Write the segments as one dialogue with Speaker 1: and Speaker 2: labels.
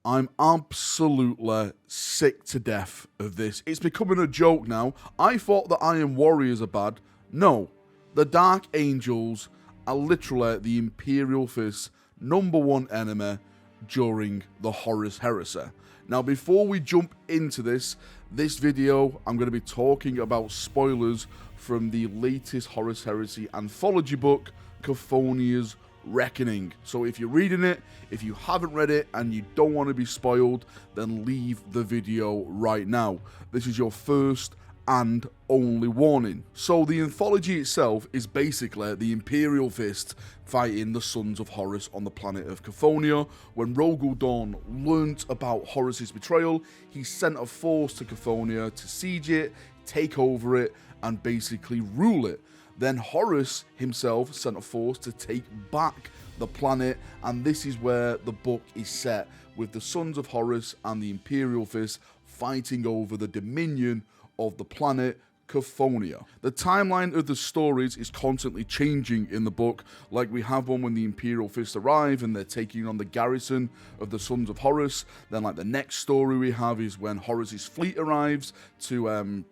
Speaker 1: I'm absolutely sick to death of this. It's becoming a joke now. I thought the Iron Warriors are bad. No, the Dark Angels are literally the Imperial Fist's #1 enemy during the Horus Heresy. Now, before we jump into this video, I'm going to be talking about spoilers from the latest Horus Heresy anthology book, Chthonia's Reckoning. So if you're reading it, if you haven't read it and you don't want to be spoiled, then leave the video right now. This is your first and only warning. So the anthology itself is basically the Imperial Fist fighting the Sons of Horus on the planet of Chthoniya. When Rogul Dawn learnt about Horus's betrayal, he sent a force to Chthoniya to siege it, take over it, and basically rule it. Then Horus himself sent a force to take back the planet, and this is where the book is set, with the Sons of Horus and the Imperial Fist fighting over the dominion of the planet Chthoniya. The timeline of the stories is constantly changing in the book. Like, we have one when the Imperial Fist arrive and they're taking on the garrison of the Sons of Horus. Then, like, the next story we have is when Horus's fleet arrives to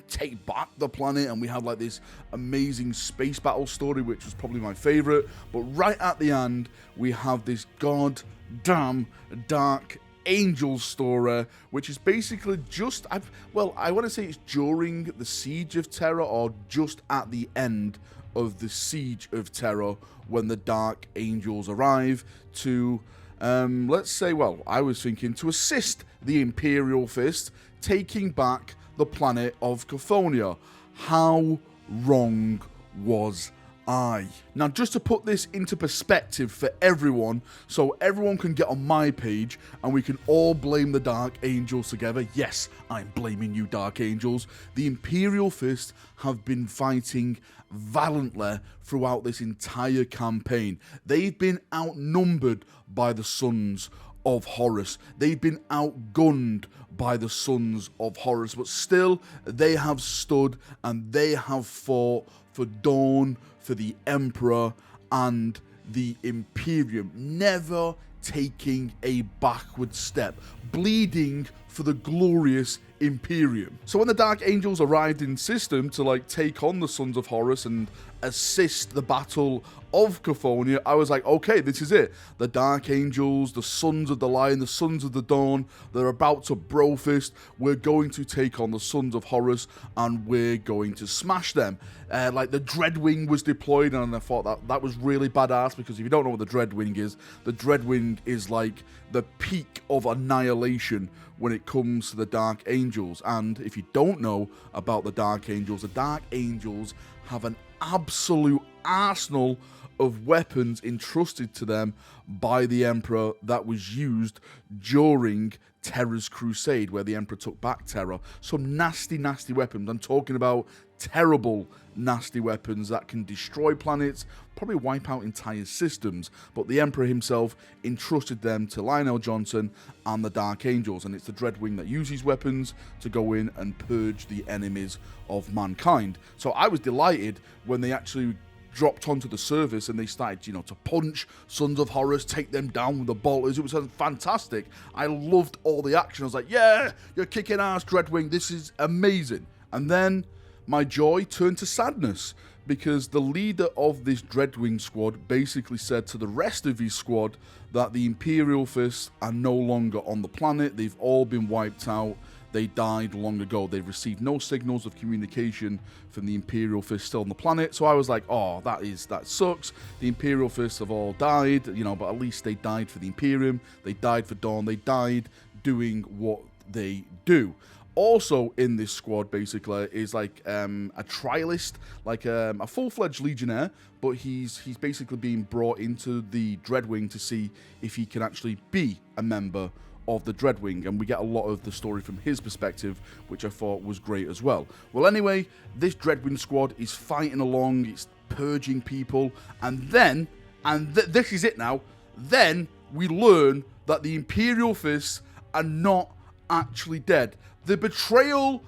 Speaker 1: take back the planet, and we have like this amazing space battle story, which was probably my favorite. But right at the end, we have this goddamn Dark Angels story, which is basically just, I want to say it's during the Siege of Terra, or just at the end of the Siege of Terra, when the Dark Angels arrive to, let's say, I was thinking to assist the Imperial Fist taking back the planet of Chthoniya. How wrong was I? Now, just to put this into perspective for everyone, so everyone can get on my page and we can all blame the Dark Angels together. Yes, I'm blaming you, Dark Angels. The Imperial Fist have been fighting valiantly throughout this entire campaign. They've been outnumbered by the Sons of Horus. They've been outgunned by the Sons of Horus, but still they have stood and they have fought for Dawn, for the Emperor and the Imperium, never taking a backward step, bleeding for the glorious Imperium. So when the Dark Angels arrived in system to take on the Sons of Horus and assist the battle of Chthoniya, I was like, okay, this is it. The Dark Angels, the Sons of the Lion, the Sons of the Dawn, they're about to brofist. We're going to take on the Sons of Horus and we're going to smash them. The Dreadwing was deployed, and I thought that was really badass, because if you don't know what the Dreadwing is like the peak of annihilation when it comes to the Dark Angels. And if you don't know about the Dark Angels have an absolute arsenal of weapons entrusted to them by the Emperor that was used during Terra's crusade, where the Emperor took back Terra. Some nasty, nasty weapons. I'm talking about terrible, nasty weapons that can destroy planets, probably wipe out entire systems. But the Emperor himself entrusted them to Lionel Johnson and the Dark Angels, and it's the Dreadwing that uses weapons to go in and purge the enemies of mankind. So I was delighted when they actually dropped onto the surface and they started, to punch Sons of Horus, take them down with the bolters. It was fantastic. I loved all the action. I was like, yeah, you're kicking ass, Dreadwing. This is amazing. And then my joy turned to sadness, because the leader of this Dreadwing squad basically said to the rest of his squad that the Imperial Fists are no longer on the planet. They've all been wiped out. They died long ago. They've received no signals of communication from the Imperial Fist still on the planet. So I was like, oh, that sucks. The Imperial Fists have all died, but at least they died for the Imperium. They died for Dawn. They died doing what they do. Also in this squad, basically, is a trialist, a full-fledged legionnaire, but he's basically being brought into the Dreadwing to see if he can actually be a member of the Dreadwing, and we get a lot of the story from his perspective, which I thought was great as well. Well, anyway, this Dreadwing squad is fighting along, it's purging people, and then, this is it now, then we learn that the Imperial Fists are not actually dead. The betrayal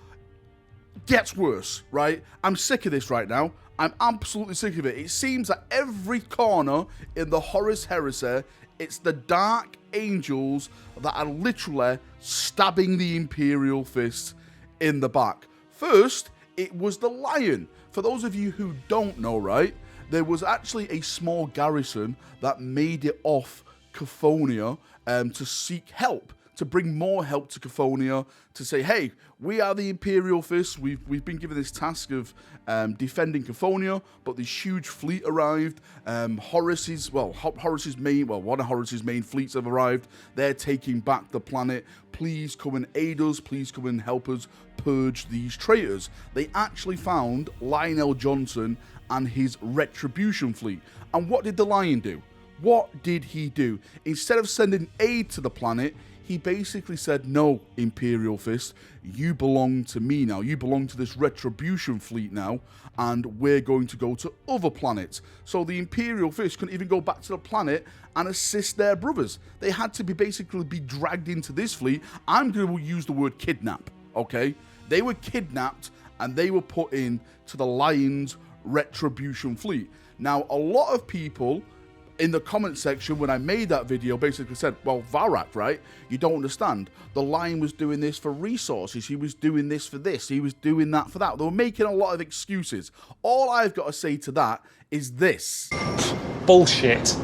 Speaker 1: gets worse, right? I'm sick of this right now. I'm absolutely sick of it. It seems that every corner in the Horus Heresy, it's the Dark angels that are literally stabbing the Imperial Fist in the back. First, it was the Lion. For those of you who don't know, right, there was actually a small garrison that made it off Cophonia to seek help, to bring more help to Cophonia, to say, hey, we are the Imperial Fist. We've been given this task of defending Cophonia, but this huge fleet arrived. One of Horus's main fleets have arrived. They're taking back the planet. Please come and aid us. Please come and help us purge these traitors. They actually found Lionel Johnson and his Retribution fleet. And what did the Lion do? What did he do? Instead of sending aid to the planet, he basically said, no, Imperial Fist, you belong to me now. You belong to this Retribution fleet now, and we're going to go to other planets. So the Imperial Fist couldn't even go back to the planet and assist their brothers. They had to basically be dragged into this fleet. I'm going to use the word kidnap, okay? They were kidnapped, and they were put in to the Lion's Retribution fleet. Now, a lot of people in the comment section when I made that video basically said, well, Valrak, right? You don't understand. The Lion was doing this for resources. He was doing this for this. He was doing that for that. They were making a lot of excuses. All I've got to say to that is this.
Speaker 2: Bullshit.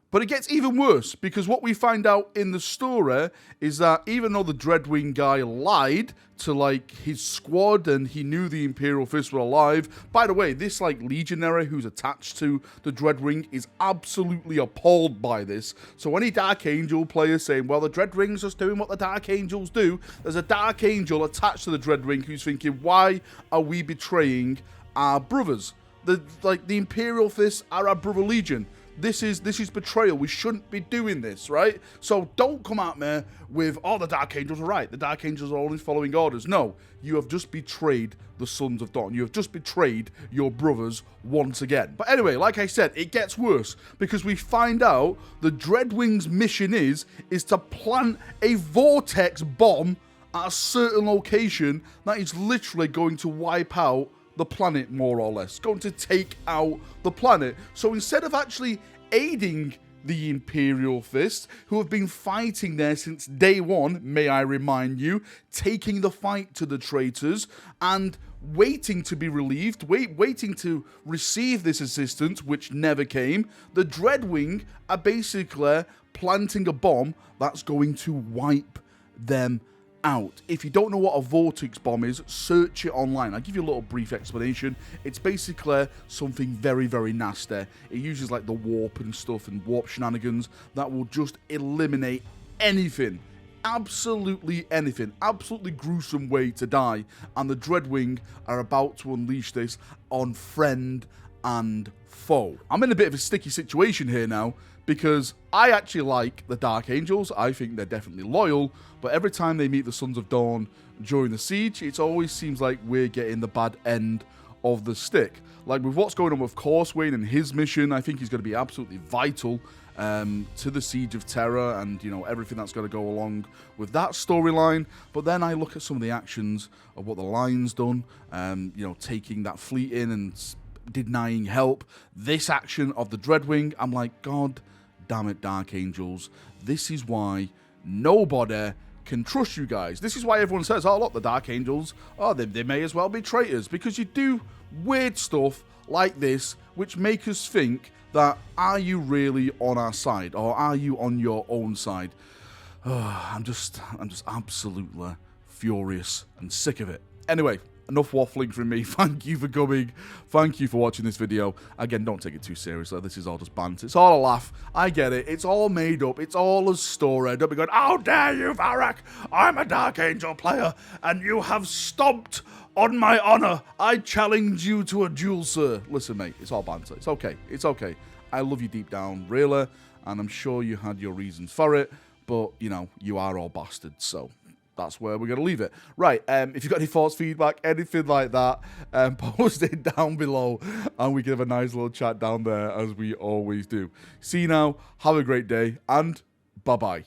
Speaker 1: But it gets even worse, because what we find out in the story is that even though the Dreadwing guy lied to, like, his squad and he knew the Imperial Fist were alive. By the way, this, like, legionary who's attached to the Dreadwing is absolutely appalled by this. So any Dark Angel player saying, well, the Dreadwing's just doing what the Dark Angels do, there's a Dark Angel attached to the Dreadwing who's thinking, why are we betraying our brothers? The Imperial Fists are our brother legion. This is betrayal. We shouldn't be doing this, right? So don't come at me with, oh, the Dark Angels are right. The Dark Angels are always following orders. No, you have just betrayed the Sons of Dorn. You have just betrayed your brothers once again. But anyway, like I said, it gets worse, because we find out the Dreadwing's mission is to plant a vortex bomb at a certain location that is literally going to wipe out the planet, more or less, going to take out the planet. So instead of actually aiding the Imperial Fist, who have been fighting there since day one, may I remind you, taking the fight to the traitors and waiting to be relieved, waiting to receive this assistance, which never came, the Dreadwing are basically planting a bomb that's going to wipe them out. If you don't know what a vortex bomb is, search it online. I'll give you a little brief explanation. It's basically something very, very nasty. It uses like the warp and stuff and warp shenanigans that will just eliminate anything. Absolutely anything. Absolutely gruesome way to die. And the Dreadwing are about to unleash this on friend and foe. I'm in a bit of a sticky situation here now, because I actually like the Dark Angels. I think they're definitely loyal, but every time they meet the Sons of Dorn during the siege, it always seems like we're getting the bad end of the stick. Like with what's going on with Corswain and his mission, I think he's going to be absolutely vital to the Siege of Terror and, you know, everything that's going to go along with that storyline. But then I look at some of the actions of what the Lion's done, you know, taking that fleet in and denying help. This action of the Dreadwing, I'm like, God damn it, Dark Angels. This is why nobody can trust you guys. This is why everyone says, oh, look, the Dark Angels, oh, they may as well be traitors, because you do weird stuff like this, which make us think that, are you really on our side, or are you on your own side? Oh, I'm just absolutely furious and sick of it. Anyway, enough waffling from me. Thank you for coming. Thank you for watching this video. Again, don't take it too seriously. This is all just banter. It's all a laugh. I get it. It's all made up. It's all a story. Don't be going, how dare you, Valrak? I'm a Dark Angel player, and you have stomped on my honor. I challenge you to a duel, sir. Listen, mate, it's all banter. It's okay. It's okay. I love you deep down, really, and I'm sure you had your reasons for it, but, you know, you are all bastards, so that's where we're going to leave it. Right, if you've got any thoughts, feedback, anything like that, post it down below, and we can have a nice little chat down there, as we always do. See you now, have a great day, and bye-bye.